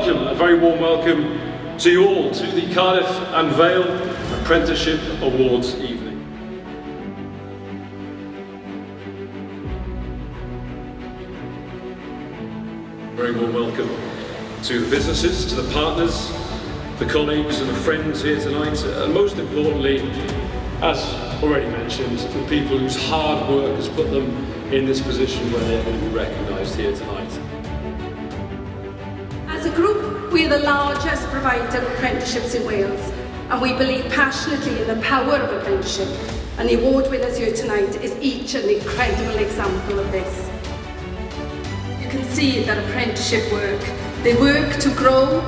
welcome, a very warm welcome to you all to the Cardiff and Vale Apprenticeship Awards evening. Very warm welcome to the businesses, to the partners, the colleagues and the friends here tonight, and most importantly, as already mentioned, the people whose hard work has put them in this position where they're going to be recognised here tonight. As a group, we are the largest provider of apprenticeships in Wales, and we believe passionately in the power of apprenticeship, and the award winners here tonight is each an incredible example of this. You can see that apprenticeship work. They work to grow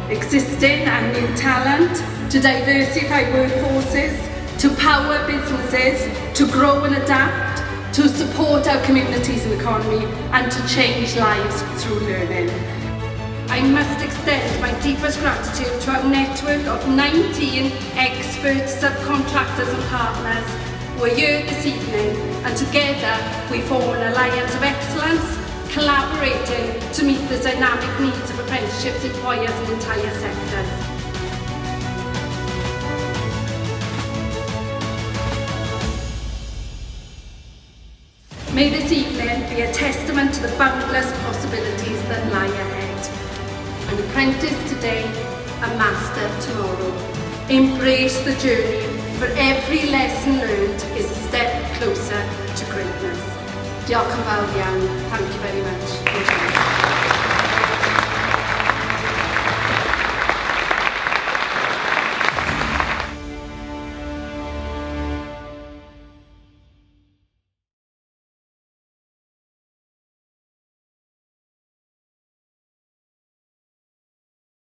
existing and new talent, to diversify workforces, to power businesses, to grow and adapt, to support our communities and economy, and to change lives through learning. I must extend my deepest gratitude to our network of 19 expert subcontractors and partners who are here this evening, and together we form an alliance of excellence, collaborating to meet the dynamic needs of apprenticeships employers in entire sectors. May this evening be a testament to the boundless possibilities that lie ahead. An apprentice today, a master tomorrow. Embrace the journey, for every lesson learned is a step closer to greatness. Diolch yn fawr iawn. Thank you very much.